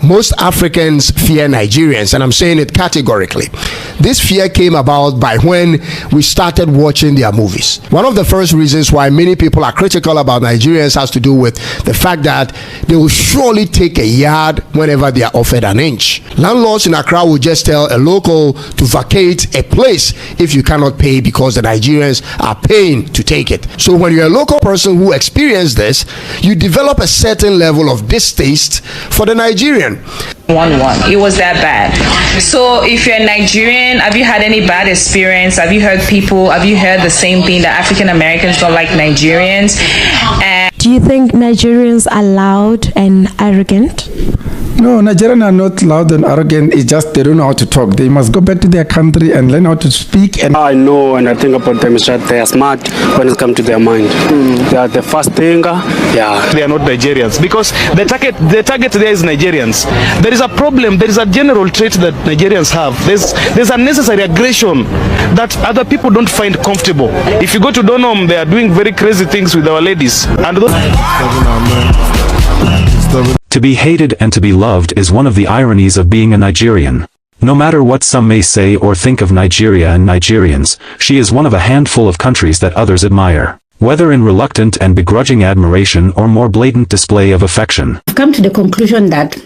Most Africans fear Nigerians, and I'm saying it categorically. This fear came about by when we started watching their movies. One of the first reasons why many people are critical about Nigerians has to do with the fact that they will surely take a yard whenever they are offered an inch. Landlords in Accra will just tell a local to vacate a place if you cannot pay because the Nigerians are paying to take it. So when you're a local person who experienced this, you develop a certain level of distaste for the Nigerian. It was that bad. So if you're Nigerian, have you had any bad experience? Have you heard the same thing, that African Americans don't like Nigerians? Do you think Nigerians are loud and arrogant? No, Nigerians are not loud and arrogant. It's just they don't know how to talk. They must go back to their country and learn how to speak. And I know, and I think about them is that they are smart when it comes to their mind. They are the first thinker. Yeah, they are not Nigerians because the target there is Nigerians. There is a problem. There is a general trait that Nigerians have. There's unnecessary aggression that other people don't find comfortable. If you go to Donholm, they are doing very crazy things with our ladies. And to be hated and to be loved is one of the ironies of being a Nigerian. No matter what some may say or think of Nigeria and Nigerians, she is one of a handful of countries that others admire, whether in reluctant and begrudging admiration or more blatant display of affection. I've come to the conclusion that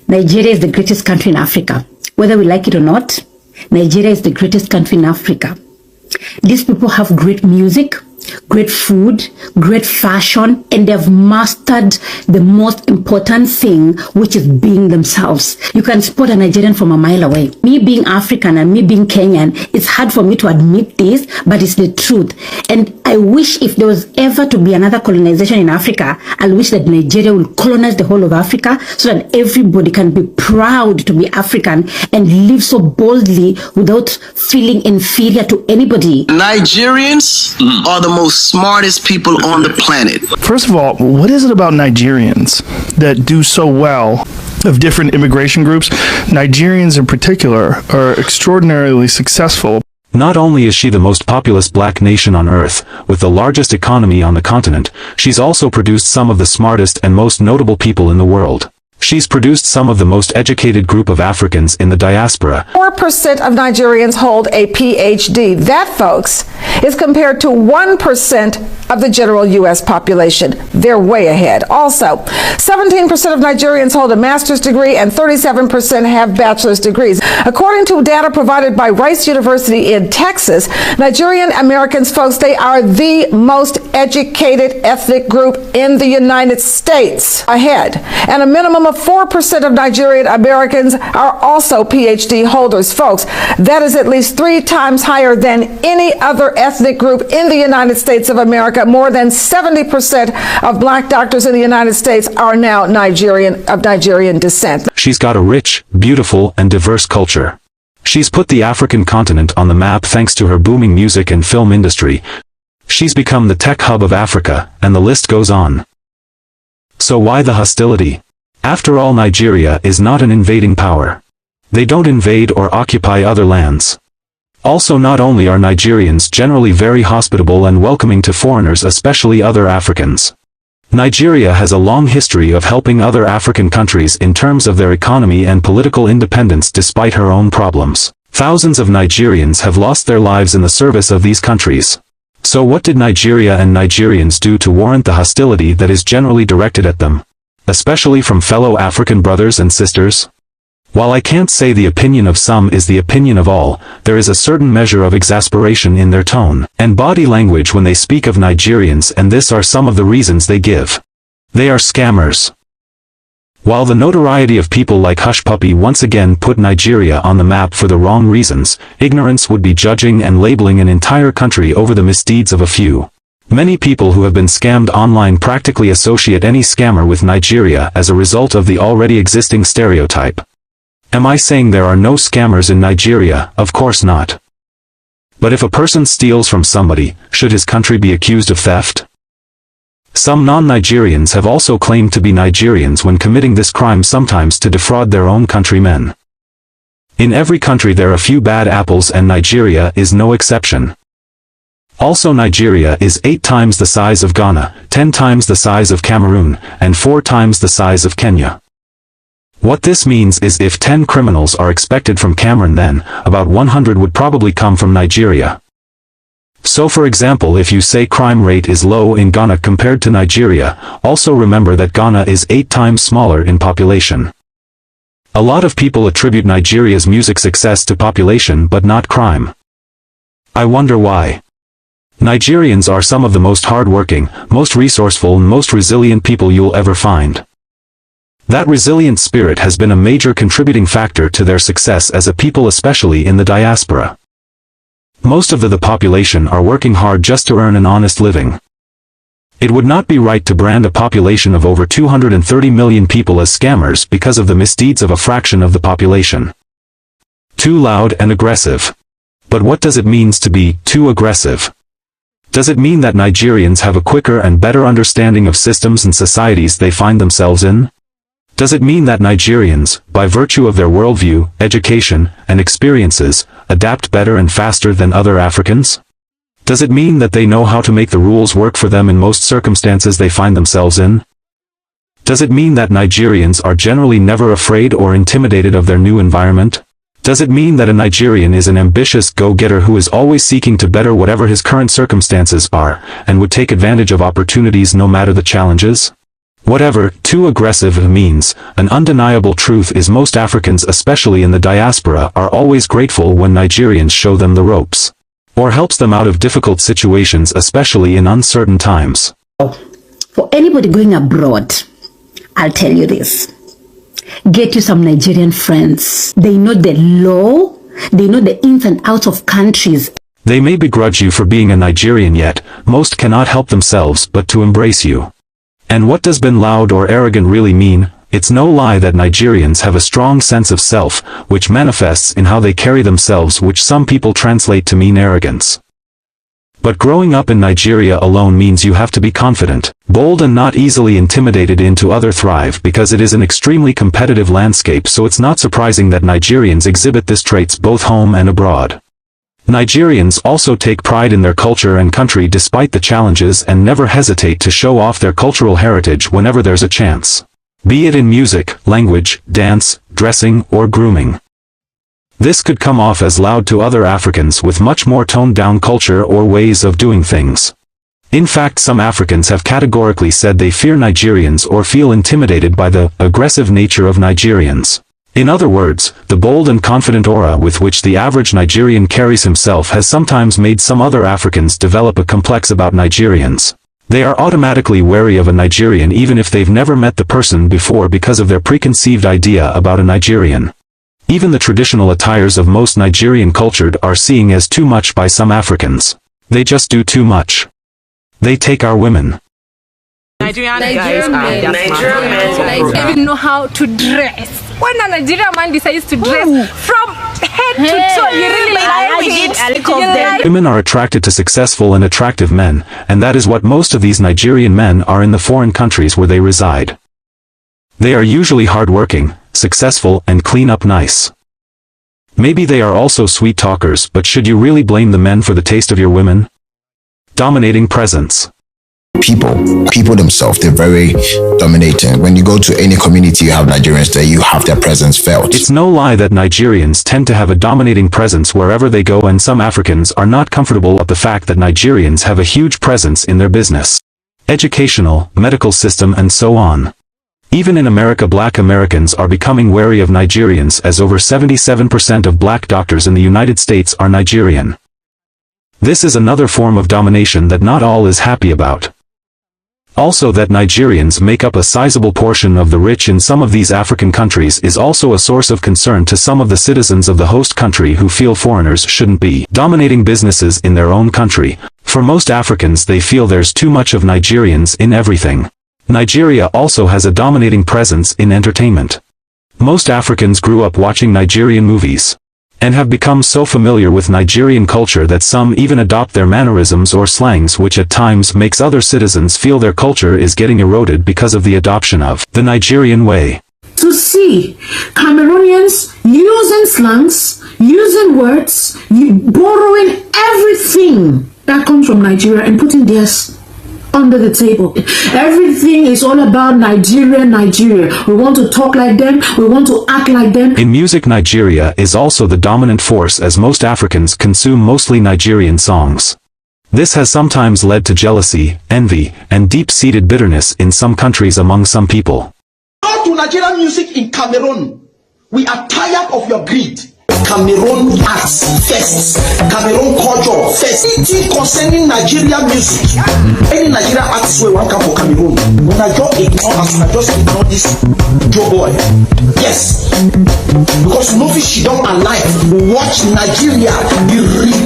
Nigeria is the greatest country in Africa. Whether we like it or not, Nigeria is the greatest country in Africa. These people have great music, great food, great fashion, and they've mastered the most important thing, which is being themselves. You can spot a Nigerian from a mile away. Me being African and me being Kenyan, it's hard for me to admit this, but it's the truth. And I wish if there was ever to be another colonization in Africa, I wish that Nigeria will colonize the whole of Africa so that everybody can be proud to be African and live so boldly without feeling inferior to anybody. Nigerians are the most smartest people on the planet. First of all, what is it about Nigerians that do so well of different immigration groups? Nigerians in particular are extraordinarily successful. Not only is she the most populous black nation on earth, with the largest economy on the continent, she's also produced some of the smartest and most notable people in the world. She's produced some of the most educated group of Africans in the diaspora. 4% of Nigerians hold a PhD. That, folks, is compared to 1% of the general U.S. population. They're way ahead. Also, 17% of Nigerians hold a master's degree and 37% have bachelor's degrees. According to data provided by Rice University in Texas, Nigerian Americans, folks, they are the most educated ethnic group in the United States. Ahead. And a minimum of 4% of Nigerian Americans are also PhD holders, folks. That is at least 3 times higher than any other ethnic group in the United States of America. More than 70% of black doctors in the United States are now of Nigerian descent. She's got a rich, beautiful, and diverse culture. She's put the African continent on the map thanks to her booming music and film industry. She's become the tech hub of Africa, and the list goes on. So why the hostility? After all, Nigeria is not an invading power. They don't invade or occupy other lands. Also, not only are Nigerians generally very hospitable and welcoming to foreigners, especially other Africans. Nigeria has a long history of helping other African countries in terms of their economy and political independence despite her own problems. Thousands of Nigerians have lost their lives in the service of these countries. So what did Nigeria and Nigerians do to warrant the hostility that is generally directed at them, especially from fellow African brothers and sisters? While I can't say the opinion of some is the opinion of all, there is a certain measure of exasperation in their tone and body language when they speak of Nigerians, and this are some of the reasons they give. They are scammers. While the notoriety of people like Hush Puppy once again put Nigeria on the map for the wrong reasons, ignorance would be judging and labeling an entire country over the misdeeds of a few. Many people who have been scammed online practically associate any scammer with Nigeria as a result of the already existing stereotype. Am I saying there are no scammers in Nigeria? Of course not. But if a person steals from somebody, should his country be accused of theft? Some non-Nigerians have also claimed to be Nigerians when committing this crime, sometimes to defraud their own countrymen. In every country there are few bad apples, and Nigeria is no exception. Also, Nigeria is 8 times the size of Ghana, 10 times the size of Cameroon, and 4 times the size of Kenya. What this means is if 10 criminals are expected from Cameroon, then about 100 would probably come from Nigeria. So for example, if you say crime rate is low in Ghana compared to Nigeria, also remember that Ghana is 8 times smaller in population. A lot of people attribute Nigeria's music success to population but not crime. I wonder why. Nigerians are some of the most hardworking, most resourceful and most resilient people you'll ever find. That resilient spirit has been a major contributing factor to their success as a people, especially in the diaspora. Most of the population are working hard just to earn an honest living. It would not be right to brand a population of over 230 million people as scammers because of the misdeeds of a fraction of the population. Too loud and aggressive. But what does it mean to be too aggressive? Does it mean that Nigerians have a quicker and better understanding of systems and societies they find themselves in? Does it mean that Nigerians, by virtue of their worldview, education, and experiences, adapt better and faster than other Africans? Does it mean that they know how to make the rules work for them in most circumstances they find themselves in? Does it mean that Nigerians are generally never afraid or intimidated of their new environment? Does it mean that a Nigerian is an ambitious go-getter who is always seeking to better whatever his current circumstances are, and would take advantage of opportunities no matter the challenges? Whatever too aggressive means, an undeniable truth is most Africans, especially in the diaspora, are always grateful when Nigerians show them the ropes, or helps them out of difficult situations, especially in uncertain times. For anybody going abroad, I'll tell you this. Get you some Nigerian friends. They know the law, they know the ins and outs of countries. They may begrudge you for being a Nigerian, yet most cannot help themselves but to embrace you. And what does being loud or arrogant really mean? It's no lie that Nigerians have a strong sense of self, which manifests in how they carry themselves, which some people translate to mean arrogance. But growing up in Nigeria alone means you have to be confident, bold and not easily intimidated into other thrive, because it is an extremely competitive landscape, so it's not surprising that Nigerians exhibit these traits both home and abroad. Nigerians also take pride in their culture and country despite the challenges and never hesitate to show off their cultural heritage whenever there's a chance. Be it in music, language, dance, dressing, or grooming. This could come off as loud to other Africans with much more toned-down culture or ways of doing things. In fact, some Africans have categorically said they fear Nigerians or feel intimidated by the aggressive nature of Nigerians. In other words, the bold and confident aura with which the average Nigerian carries himself has sometimes made some other Africans develop a complex about Nigerians. They are automatically wary of a Nigerian even if they've never met the person before because of their preconceived idea about a Nigerian. Even the traditional attires of most Nigerian culture are seen as too much by some Africans. They just do too much. They take our women. Nigerian men don't even know how to dress. When a Nigerian man decides to dress from head to toe, you really like it. Women are attracted to successful and attractive men, and that is what most of these Nigerian men are in the foreign countries where they reside. They are usually hardworking, successful, and clean up nice. Maybe they are also sweet talkers, but should you really blame the men for the taste of your women? Dominating presence. People themselves, they're very dominating. When you go to any community, you have Nigerians there, you have their presence felt. It's no lie that Nigerians tend to have a dominating presence wherever they go, and some Africans are not comfortable with the fact that Nigerians have a huge presence in their business, educational, medical system, and so on. Even in America, Black Americans are becoming wary of Nigerians, as over 77% of black doctors in the United States are Nigerian. This is another form of domination that not all is happy about. Also, that Nigerians make up a sizable portion of the rich in some of these African countries is also a source of concern to some of the citizens of the host country who feel foreigners shouldn't be dominating businesses in their own country. For most Africans, they feel there's too much of Nigerians in everything. Nigeria also has a dominating presence in entertainment. Most Africans grew up watching Nigerian movies, and have become so familiar with Nigerian culture that some even adopt their mannerisms or slangs, which at times makes other citizens feel their culture is getting eroded because of the adoption of the Nigerian way. To see Cameroonians using slangs, using words, borrowing everything that comes from Nigeria and putting theirs under the table. Everything is all about Nigeria. We want to talk like them. We want to act like them. In music, Nigeria is also the dominant force, as most Africans consume mostly Nigerian songs. This has sometimes led to jealousy, envy, and deep-seated bitterness in some countries among some people. Go to Nigerian music in Cameroon. We are tired of your greed. Cameroon arts first. Cameroon culture first. Anything concerning Nigerian music. Any Nigerian artist will come for Cameroon. When I just ignore this Joe boy. Yes. Because no fish she don't alive. Watch Nigeria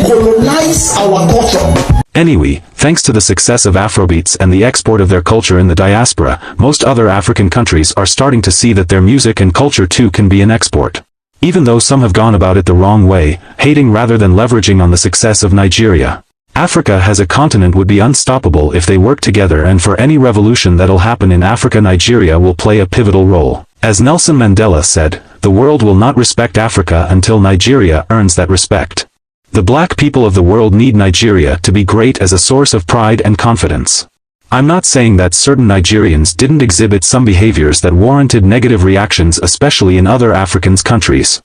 recolonize our culture. Anyway, thanks to the success of Afrobeats and the export of their culture in the diaspora, most other African countries are starting to see that their music and culture too can be an export. Even though some have gone about it the wrong way, hating rather than leveraging on the success of Nigeria. Africa as a continent would be unstoppable if they work together, and for any revolution that'll happen in Africa, Nigeria will play a pivotal role. As Nelson Mandela said, the world will not respect Africa until Nigeria earns that respect. The black people of the world need Nigeria to be great as a source of pride and confidence. I'm not saying that certain Nigerians didn't exhibit some behaviors that warranted negative reactions, especially in other African countries.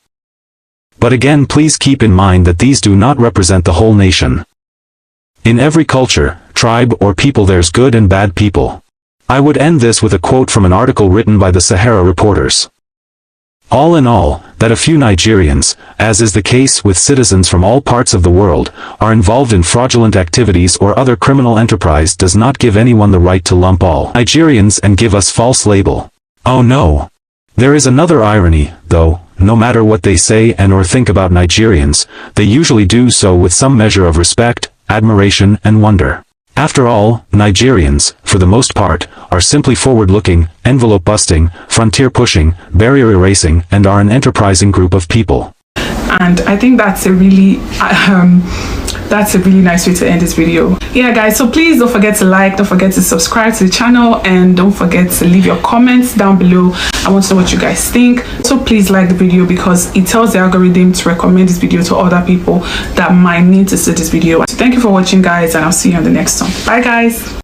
But again, please keep in mind that these do not represent the whole nation. In every culture, tribe, or people there's good and bad people. I would end this with a quote from an article written by the Sahara reporters. All in all, that a few Nigerians, as is the case with citizens from all parts of the world, are involved in fraudulent activities or other criminal enterprise does not give anyone the right to lump all Nigerians and give us false label. Oh no! There is another irony, though. No matter what they say and or think about Nigerians, they usually do so with some measure of respect, admiration, and wonder. After all, Nigerians, for the most part, are simply forward-looking, envelope-busting, frontier-pushing, barrier-erasing, and are an enterprising group of people. And I think that's a really nice way to end this video. Yeah guys, so please don't forget to like, don't forget to subscribe to the channel, and don't forget to leave your comments down below. I want to know what you guys think. So please like the video, because it tells the algorithm to recommend this video to other people that might need to see this video. So thank you for watching guys, and I'll see you on the next one. Bye guys.